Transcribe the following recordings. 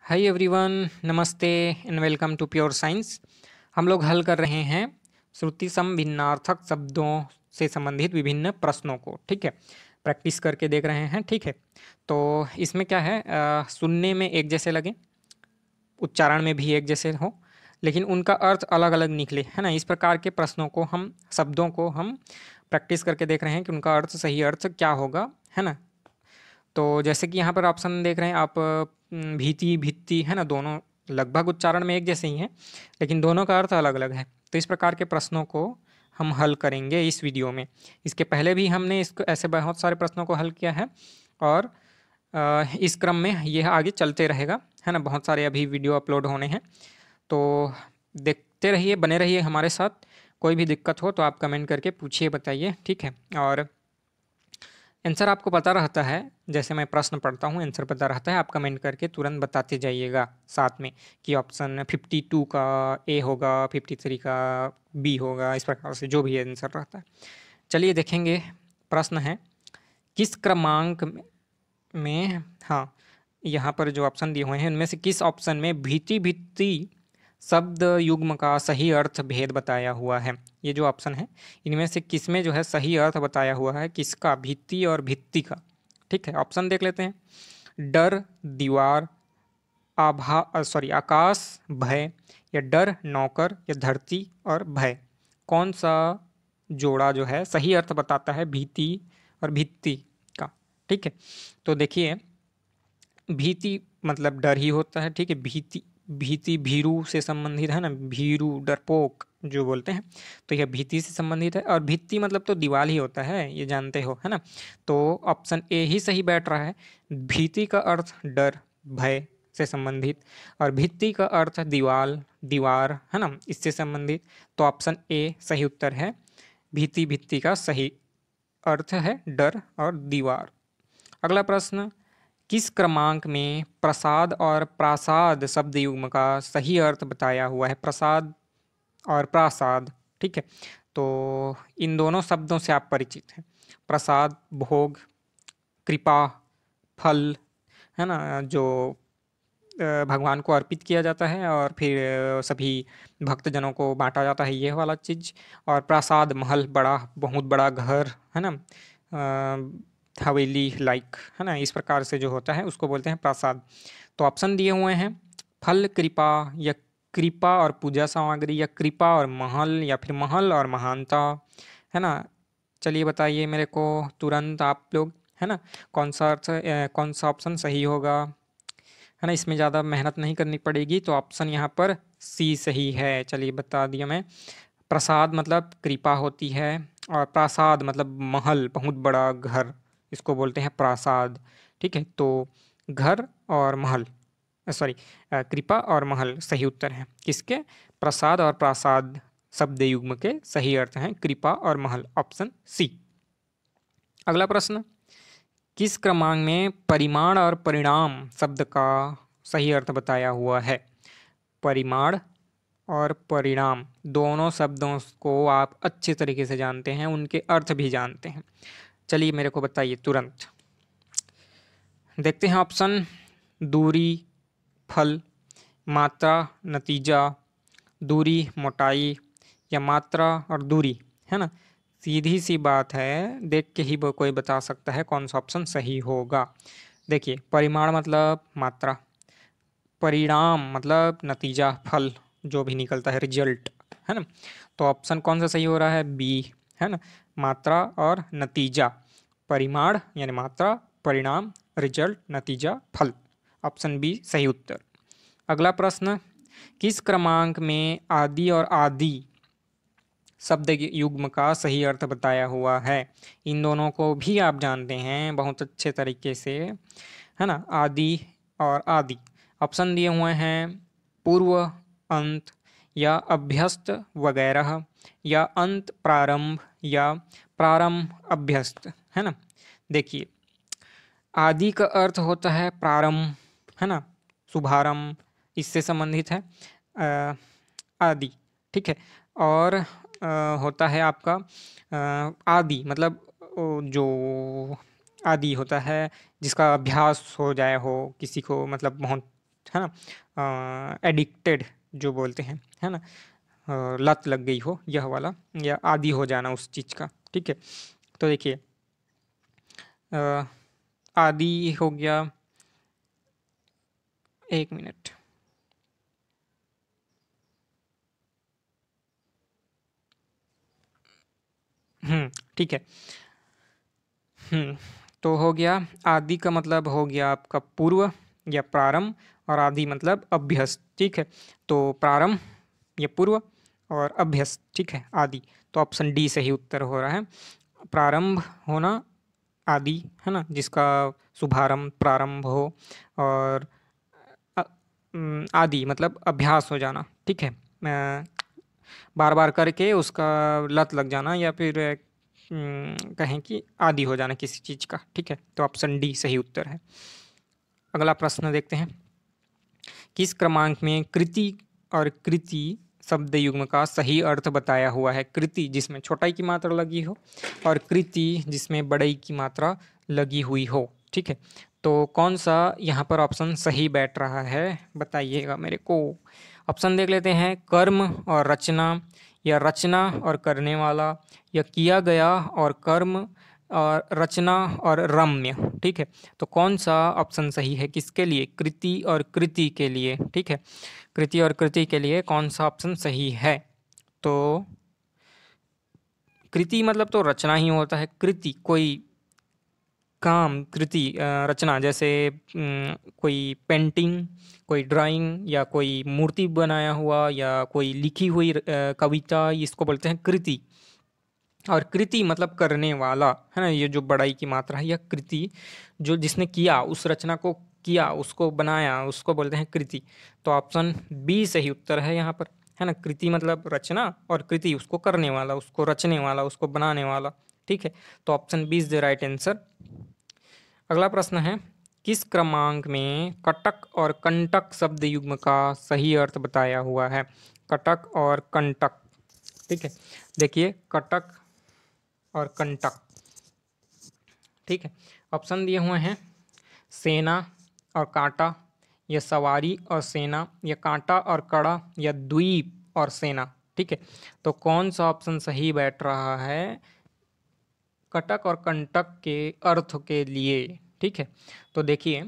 हाय everyone, नमस्ते and welcome to pure science. हम लोग हल कर रहे हैं श्रुति सम भिन्नार्थक शब्दों से संबंधित विभिन्न प्रश्नों को। ठीक है, प्रैक्टिस करके देख रहे हैं। ठीक है, तो इसमें क्या है, सुनने में एक जैसे लगे, उच्चारण में भी एक जैसे हो, लेकिन उनका अर्थ अलग अलग निकले, है ना। इस प्रकार के प्रश्नों को हम, शब्दों को हम प्रैक्टिस करके देख रहे हैं कि उनका अर्थ, सही अर्थ क्या होगा, है ना। तो जैसे कि यहाँ पर ऑप्शन देख रहे हैं आप, भीति भित्ति, है ना, दोनों लगभग उच्चारण में एक जैसे ही हैं, लेकिन दोनों का अर्थ अलग अलग है। तो इस प्रकार के प्रश्नों को हम हल करेंगे इस वीडियो में। इसके पहले भी हमने इसको ऐसे बहुत सारे प्रश्नों को हल किया है, और इस क्रम में यह आगे चलते रहेगा, है ना। बहुत सारे अभी वीडियो अपलोड होने हैं, तो देखते रहिए, बने रहिए हमारे साथ। कोई भी दिक्कत हो तो आप कमेंट करके पूछिए, बताइए। ठीक है, और आंसर आपको पता रहता है, जैसे मैं प्रश्न पढ़ता हूँ आंसर पता रहता है, आप कमेंट करके तुरंत बताते जाइएगा साथ में कि ऑप्शन 52 का ए होगा, 53 का बी होगा, इस प्रकार से जो भी आंसर रहता है। चलिए देखेंगे। प्रश्न है, किस क्रमांक में, हाँ, यहाँ पर जो ऑप्शन दिए हुए हैं उनमें से किस ऑप्शन में भीति भित्ति शब्द युग्म का सही अर्थ भेद बताया हुआ है। ये जो ऑप्शन है इनमें से किस में जो है सही अर्थ बताया हुआ है, किसका, भित्ति और भित्ति का। ठीक है, ऑप्शन देख लेते हैं। डर, दीवार, आकाश, भय, या डर, नौकर, या धरती और भय। कौन सा जोड़ा जो है सही अर्थ बताता है भीति और भित्ति का। ठीक है, तो देखिए, भीति मतलब डर ही होता है। ठीक है, भीति, भीति भीरू से संबंधित है ना, भीरू डरपोक जो बोलते हैं, तो यह भीति से संबंधित है। और भित्ति मतलब तो दीवार ही होता है, ये जानते हो, है ना। तो ऑप्शन ए ही सही बैठ रहा है। भीति का अर्थ डर, भय से संबंधित, और भित्ति का अर्थ दीवार, दीवार, है ना, इससे संबंधित। तो ऑप्शन ए सही उत्तर है। भीति भित्ति का सही अर्थ है डर और दीवार। अगला प्रश्न, किस क्रमांक में प्रसाद और प्रासाद शब्द युग्म का सही अर्थ बताया हुआ है। प्रसाद और प्रासाद, ठीक है, तो इन दोनों शब्दों से आप परिचित हैं। प्रसाद भोग, कृपा, फल, है ना, जो भगवान को अर्पित किया जाता है और फिर सभी भक्तजनों को बांटा जाता है, ये वाला चीज़। और प्रासाद महल, बड़ा, बहुत बड़ा घर, है ना, हवेली लाइक, है ना, इस प्रकार से जो होता है उसको बोलते हैं प्रासाद। तो ऑप्शन दिए हुए हैं, फल, कृपा, या कृपा और पूजा सामग्री, या कृपा और महल, या फिर महल और महानता, है ना। चलिए बताइए मेरे को तुरंत आप लोग, है ना, कौन सा अर्थ, कौन सा ऑप्शन सही होगा, है ना। इसमें ज़्यादा मेहनत नहीं करनी पड़ेगी, तो ऑप्शन यहाँ पर सी सही है। चलिए बता दिया मैं। प्रसाद मतलब कृपा होती है, और प्रासाद मतलब महल, बहुत बड़ा घर, इसको बोलते हैं प्रासाद। ठीक है, तो घर और महल, सॉरी, कृपा और महल सही उत्तर है किसके, प्रसाद और प्रासाद शब्द युग्म के सही अर्थ हैं कृपा और महल, ऑप्शन सी। अगला प्रश्न, किस क्रमांक में परिमाण और परिणाम शब्द का सही अर्थ बताया हुआ है। परिमाण और परिणाम दोनों शब्दों को आप अच्छे तरीके से जानते हैं, उनके अर्थ भी जानते हैं। चलिए मेरे को बताइए तुरंत। देखते हैं ऑप्शन, दूरी, फल, मात्रा, नतीजा, दूरी, मोटाई, या मात्रा और दूरी, है ना। सीधी सी बात है, देख के ही कोई बता सकता है कौन सा ऑप्शन सही होगा। देखिए, परिमाण मतलब मात्रा, परिणाम मतलब नतीजा, फल जो भी निकलता है, रिजल्ट, है ना। तो ऑप्शन कौन सा सही हो रहा है, बी, है ना, मात्रा और नतीजा। परिमाण यानी मात्रा, परिणाम, रिजल्ट, नतीजा, फल, ऑप्शन बी सही उत्तर। अगला प्रश्न, किस क्रमांक में आदि और आदि शब्द युग्म का सही अर्थ बताया हुआ है। इन दोनों को भी आप जानते हैं बहुत अच्छे तरीके से, है ना। आदि और आदि, ऑप्शन दिए हुए हैं, पूर्व, अंत, या अभ्यस्त वगैरह, या अंत प्रारंभ, या प्रारंभ अभ्यस्त, है ना। देखिए, आदि का अर्थ होता है प्रारंभ, है ना, शुभारंभ, इससे संबंधित है आदि। ठीक है, और होता है आपका आदि मतलब जो आदि होता है जिसका अभ्यास हो जाए हो किसी को, मतलब बहुत है ना, एडिक्टेड जो बोलते हैं, है ना, लत लग गई हो, यह वाला, या आदी हो जाना उस चीज़ का। ठीक है, तो देखिए आदि हो गया, एक मिनट, ठीक है। तो हो गया, आदि का मतलब हो गया आपका पूर्व या प्रारंभ, और आदि मतलब अभ्यस्त। ठीक है, तो प्रारंभ या पूर्व और अभ्यस्त, ठीक है, आदि। तो ऑप्शन डी सही उत्तर हो रहा है। प्रारंभ होना, आदि, है ना, जिसका शुभारंभ प्रारंभ हो, और आदि मतलब अभ्यास हो जाना। ठीक है, बार बार करके उसका लत लग जाना, या फिर कहें कि आदी हो जाना किसी चीज़ का। ठीक है, तो ऑप्शन डी सही उत्तर है। अगला प्रश्न देखते हैं, किस क्रमांक में कृति और कृति शब्द युग्म का सही अर्थ बताया हुआ है? कृति जिसमें छोटाई की मात्रा लगी हो, और कृति जिसमें बड़ाई की मात्रा लगी हुई हो। ठीक है, तो कौन सा यहाँ पर ऑप्शन सही बैठ रहा है, बताइएगा मेरे को। ऑप्शन देख लेते हैं, कर्म और रचना, या रचना और करने वाला, या किया गया और कर्म और रचना और रम्य। ठीक है, तो कौन सा ऑप्शन सही है किसके लिए? कृति और कृति के लिए। ठीक है, कृति और कृति के लिए कौन सा ऑप्शन सही है? तो कृति मतलब तो रचना ही होता है। कृति कोई काम, कृति रचना, जैसे कोई पेंटिंग, कोई ड्राइंग, या कोई मूर्ति बनाया हुआ, या कोई लिखी हुई कविता, इसको बोलते हैं कृति। और कृति मतलब करने वाला, है ना, ये जो बड़ाई की मात्रा है, यह कृति, जो जिसने किया, उस रचना को किया, उसको बनाया, उसको बोलते हैं कृति। तो ऑप्शन बी सही उत्तर है यहाँ पर, है ना। कृति मतलब रचना, और कृति उसको करने वाला, उसको रचने वाला, उसको बनाने वाला। ठीक है, तो option B is the right answer. अगला प्रश्न है, किस क्रमांक में कटक और कंटक शब्द युग्म का सही अर्थ बताया हुआ है? कटक और कंटक। ठीक है, देखिए कटक और कंटक। ठीक है, ऑप्शन दिए हुए हैं, सेना और कांटा, या सवारी और सेना, या कांटा और कड़ा, या द्वीप और सेना। ठीक है, तो कौन सा ऑप्शन सही बैठ रहा है कटक और कंटक के अर्थ के लिए? ठीक है, तो देखिए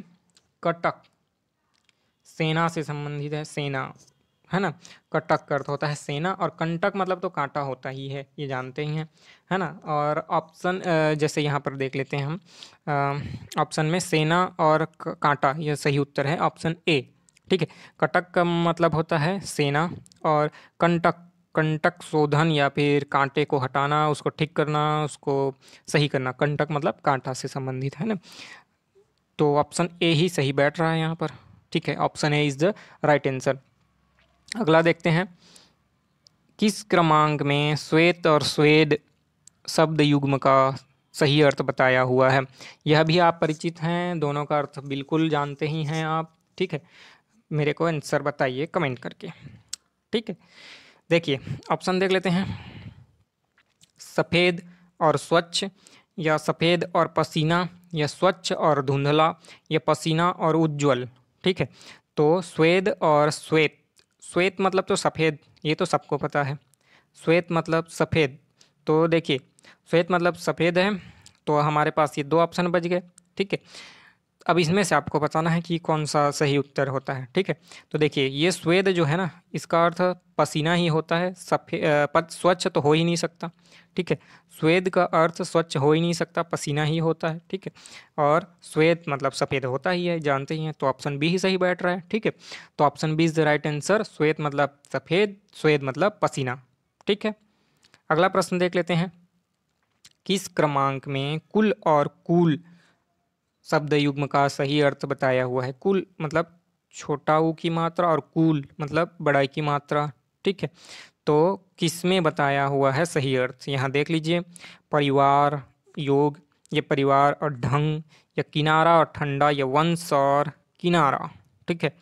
कटक सेना से संबंधित है, सेना, है ना। कटक का अर्थ होता है सेना, और कंटक मतलब तो कांटा होता ही है, ये जानते ही हैं, है ना। और ऑप्शन जैसे यहाँ पर देख लेते हैं हम, ऑप्शन में सेना और कांटा, यह सही उत्तर है ऑप्शन ए। ठीक है, कटक का मतलब होता है सेना, और कंटक, कंटक शोधन, या फिर कांटे को हटाना, उसको ठीक करना, उसको सही करना। कंटक मतलब कांटा से संबंधित, है ना। तो ऑप्शन ए ही सही बैठ रहा है यहाँ पर। ठीक है, option A is the right answer. अगला देखते हैं, किस क्रमांक में श्वेत और स्वेद शब्द युग्म का सही अर्थ बताया हुआ है? यह भी आप परिचित हैं, दोनों का अर्थ बिल्कुल जानते ही हैं आप। ठीक है, मेरे को आंसर बताइए कमेंट करके। ठीक है, देखिए ऑप्शन देख लेते हैं, सफ़ेद और स्वच्छ, या सफ़ेद और पसीना, या स्वच्छ और धुंधला, या पसीना और उज्ज्वल। ठीक है, तो स्वेद और श्वेत, श्वेत मतलब तो सफ़ेद, ये तो सबको पता है। श्वेत मतलब सफ़ेद, तो देखिए श्वेत मतलब सफ़ेद है, तो हमारे पास ये दो ऑप्शन बच गए। ठीक है, अब इसमें से आपको बताना है कि कौन सा सही उत्तर होता है। ठीक है, तो देखिए ये स्वेद जो है ना, इसका अर्थ पसीना ही होता है। सफेद स्वच्छ तो हो ही नहीं सकता। ठीक है, स्वेद का अर्थ स्वच्छ हो ही नहीं सकता, पसीना ही होता है। ठीक है, और श्वेत मतलब सफ़ेद होता ही है, जानते ही हैं, तो ऑप्शन बी ही सही बैठ रहा है। ठीक है, तो option B is the right answer. श्वेत मतलब सफ़ेद, स्वेद मतलब पसीना। ठीक है, अगला प्रश्न देख लेते हैं, किस क्रमांक में कुल और कूल शब्द युग्म का सही अर्थ बताया हुआ है? कुल मतलब छोटा ऊ की मात्रा, और कूल मतलब बड़ाई की मात्रा। ठीक है, तो किसमें बताया हुआ है सही अर्थ? यहाँ देख लीजिए, परिवार, योग, ये परिवार और ढंग, या किनारा और ठंडा, या वंश और किनारा। ठीक है,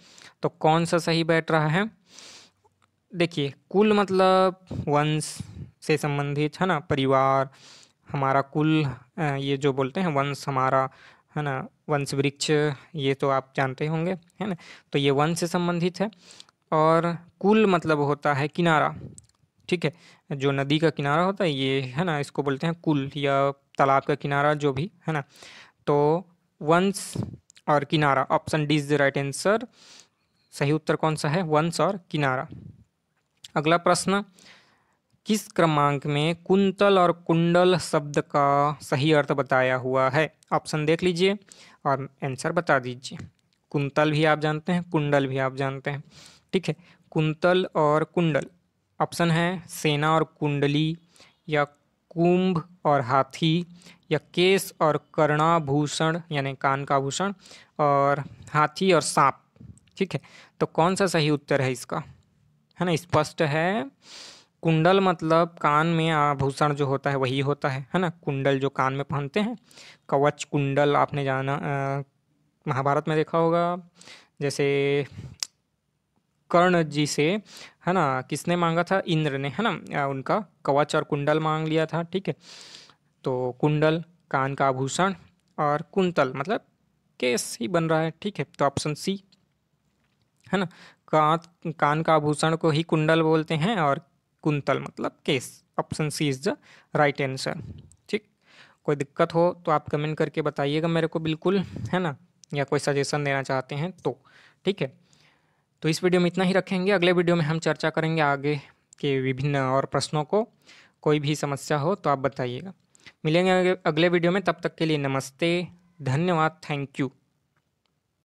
तो कौन सा सही बैठ रहा है? देखिए कुल मतलब वंश से संबंधित, है ना, परिवार हमारा, कुल ये जो बोलते हैं वंश हमारा, है ना। वंश वृक्ष ये तो आप जानते होंगे, है ना। तो ये वन से संबंधित है। और कुल मतलब होता है किनारा, ठीक है। जो नदी का किनारा होता है ये, है ना, इसको बोलते हैं कुल, या तालाब का किनारा जो भी, है ना। तो वंश और किनारा, option D is the right answer. सही उत्तर कौन सा है? वंश और किनारा। अगला प्रश्न, किस क्रमांक में कुंतल और कुंडल शब्द का सही अर्थ बताया हुआ है? ऑप्शन देख लीजिए और आंसर बता दीजिए। कुंतल भी आप जानते हैं, कुंडल भी आप जानते हैं, ठीक है। कुंतल और कुंडल, ऑप्शन है सेना और कुंडली, या कुंभ और हाथी, या केस और कर्णाभूषण यानी कान का आभूषण, और हाथी और सांप, ठीक है। तो कौन सा सही उत्तर है इसका? है ना, स्पष्ट है। कुंडल मतलब कान में आभूषण जो होता है वही होता है ना। कुंडल जो कान में पहनते हैं, कवच कुंडल आपने जाना महाभारत में देखा होगा। जैसे कर्ण जी से, है ना, किसने मांगा था? इंद्र ने, है ना, उनका कवच और कुंडल मांग लिया था, ठीक है। तो कुंडल कान का आभूषण, और कुंतल मतलब केस ही बन रहा है, ठीक है। तो ऑप्शन सी, है ना, कान का आभूषण को ही कुंडल बोलते हैं और कुंतल मतलब केस। Option C is the right answer, ठीक। कोई दिक्कत हो तो आप कमेंट करके बताइएगा मेरे को, बिल्कुल, है ना, या कोई सजेशन देना चाहते हैं तो, ठीक है। तो इस वीडियो में इतना ही रखेंगे। अगले वीडियो में हम चर्चा करेंगे आगे के विभिन्न और प्रश्नों को। कोई भी समस्या हो तो आप बताइएगा। मिलेंगे अगले वीडियो में, तब तक के लिए नमस्ते, धन्यवाद, थैंक यू।